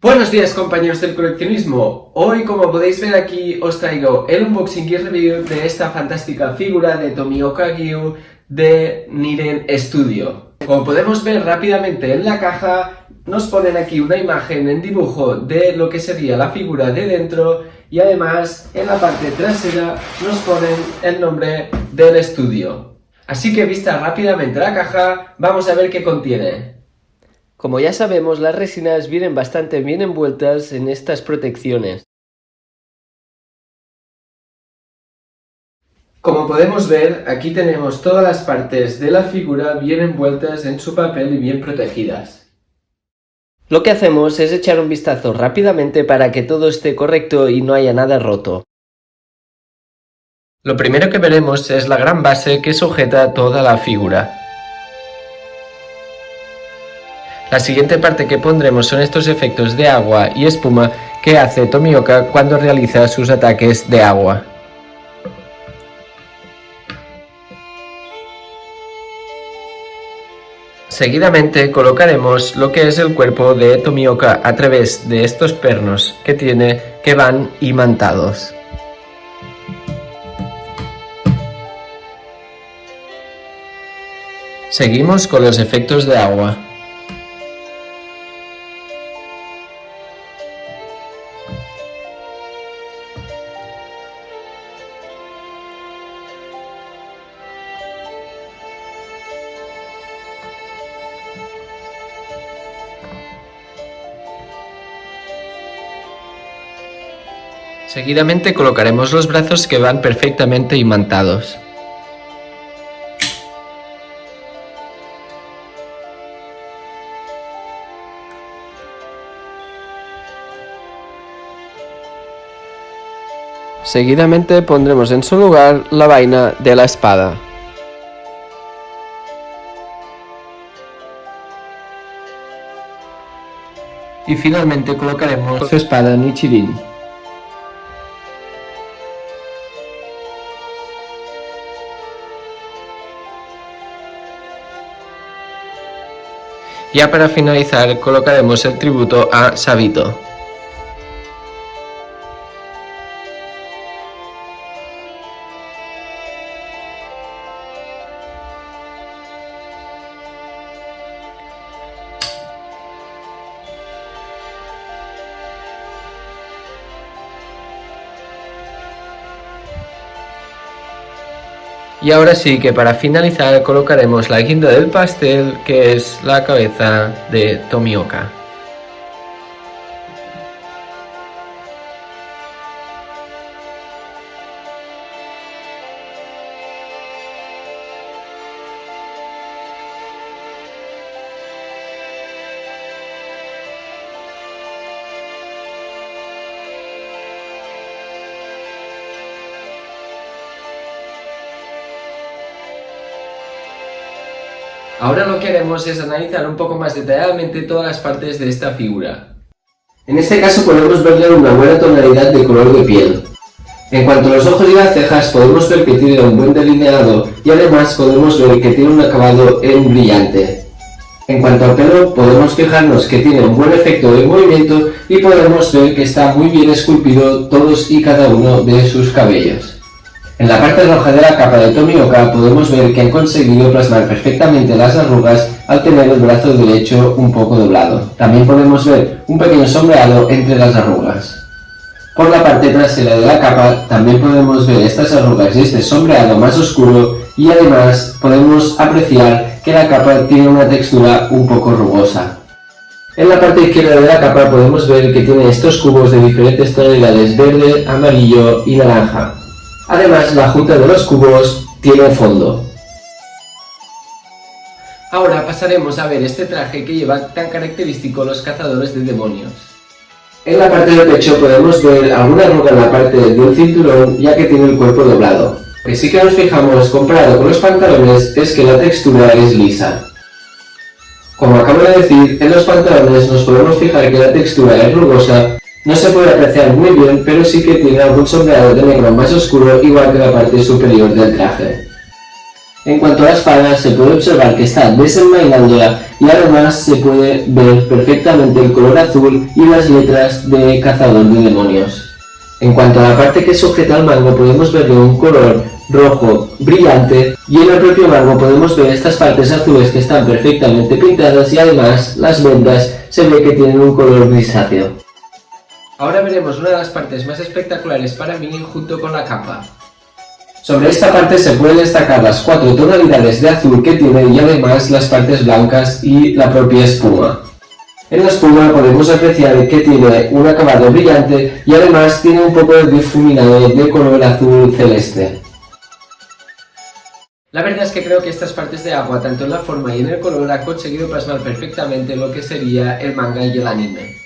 Buenos días compañeros del coleccionismo. Hoy, como podéis ver aquí, os traigo el unboxing y review de esta fantástica figura de Tomioka Gyu de Niren Studio. Como podemos ver rápidamente en la caja, nos ponen aquí una imagen en dibujo de lo que sería la figura de dentro y además en la parte trasera nos ponen el nombre del estudio. Así que vista rápidamente la caja, vamos a ver qué contiene. Como ya sabemos, las resinas vienen bastante bien envueltas en estas protecciones. Como podemos ver, aquí tenemos todas las partes de la figura bien envueltas en su papel y bien protegidas. Lo que hacemos es echar un vistazo rápidamente para que todo esté correcto y no haya nada roto. Lo primero que veremos es la gran base que sujeta toda la figura. La siguiente parte que pondremos son estos efectos de agua y espuma que hace Tomioka cuando realiza sus ataques de agua. Seguidamente colocaremos lo que es el cuerpo de Tomioka a través de estos pernos que tiene que van imantados. Seguimos con los efectos de agua. Seguidamente colocaremos los brazos que van perfectamente imantados. Seguidamente pondremos en su lugar la vaina de la espada. Y finalmente colocaremos su espada Nichirin. Ya para finalizar colocaremos el tributo a Sabito. Y ahora sí que para finalizar colocaremos la guinda del pastel, que es la cabeza de Tomioka. Ahora lo que haremos es analizar un poco más detalladamente todas las partes de esta figura. En este caso podemos verle una buena tonalidad de color de piel. En cuanto a los ojos y las cejas podemos ver que tiene un buen delineado y además podemos ver que tiene un acabado en brillante. En cuanto al pelo podemos fijarnos que tiene un buen efecto de movimiento y podemos ver que está muy bien esculpido todos y cada uno de sus cabellos. En la parte roja de la capa de Tomioka podemos ver que han conseguido plasmar perfectamente las arrugas al tener el brazo derecho un poco doblado. También podemos ver un pequeño sombreado entre las arrugas. Por la parte trasera de la capa también podemos ver estas arrugas y este sombreado más oscuro y además podemos apreciar que la capa tiene una textura un poco rugosa. En la parte izquierda de la capa podemos ver que tiene estos cubos de diferentes tonalidades verde, amarillo y naranja. Además, la junta de los cubos tiene fondo. Ahora pasaremos a ver este traje que lleva tan característico los cazadores de demonios. En la parte del pecho podemos ver alguna arruga en la parte del cinturón, ya que tiene el cuerpo doblado. Lo que sí que nos fijamos comparado con los pantalones es que la textura es lisa. Como acabo de decir, en los pantalones nos podemos fijar que la textura es rugosa. No se puede apreciar muy bien, pero sí que tiene algún sombreado de negro más oscuro, igual que la parte superior del traje. En cuanto a la espada, se puede observar que está desenvainándola y además se puede ver perfectamente el color azul y las letras de cazador de demonios. En cuanto a la parte que sujeta al mango, podemos verle un color rojo brillante y en el propio mango podemos ver estas partes azules que están perfectamente pintadas y además las vendas se ve que tienen un color grisáceo. Ahora veremos una de las partes más espectaculares para mí junto con la capa. Sobre esta parte se pueden destacar las 4 tonalidades de azul que tiene y además las partes blancas y la propia espuma. En la espuma podemos apreciar que tiene un acabado brillante y además tiene un poco de difuminado de color azul celeste. La verdad es que creo que estas partes de agua, tanto en la forma y en el color, han conseguido plasmar perfectamente lo que sería el manga y el anime.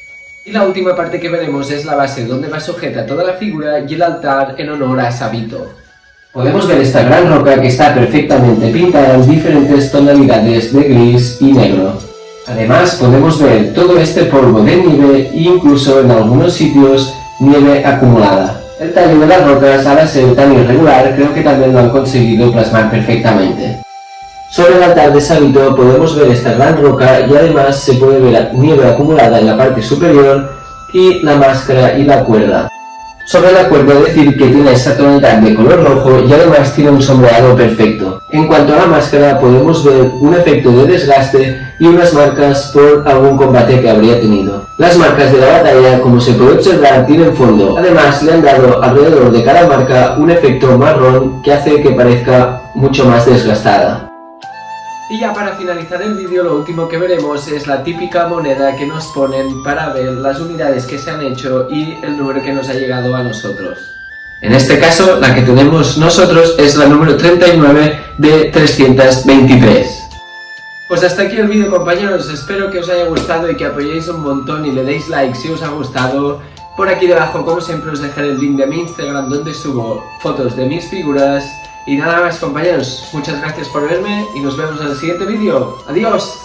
Y la última parte que veremos es la base donde va sujeta toda la figura y el altar en honor a Sabito. Podemos ver esta gran roca que está perfectamente pintada en diferentes tonalidades de gris y negro. Además podemos ver todo este polvo de nieve e incluso en algunos sitios nieve acumulada. El tallo de las rocas, al ser tan irregular, creo que también lo han conseguido plasmar perfectamente. Sobre el altar de Sabito podemos ver esta gran roca y además se puede ver nieve acumulada en la parte superior y la máscara y la cuerda. Sobre la cuerda decir que tiene esta tonalidad de color rojo y además tiene un sombreado perfecto. En cuanto a la máscara podemos ver un efecto de desgaste y unas marcas por algún combate que habría tenido. Las marcas de la batalla, como se puede observar, tienen fondo. Además le han dado alrededor de cada marca un efecto marrón que hace que parezca mucho más desgastada. Y ya para finalizar el vídeo, lo último que veremos es la típica moneda que nos ponen para ver las unidades que se han hecho y el número que nos ha llegado a nosotros. En este caso, la que tenemos nosotros es la número 39 de 323. Pues hasta aquí el vídeo, compañeros, espero que os haya gustado y que apoyéis un montón y le deis like si os ha gustado. Por aquí debajo, como siempre, os dejaré el link de mi Instagram donde subo fotos de mis figuras. Y nada más, compañeros, muchas gracias por verme y nos vemos en el siguiente vídeo. ¡Adiós!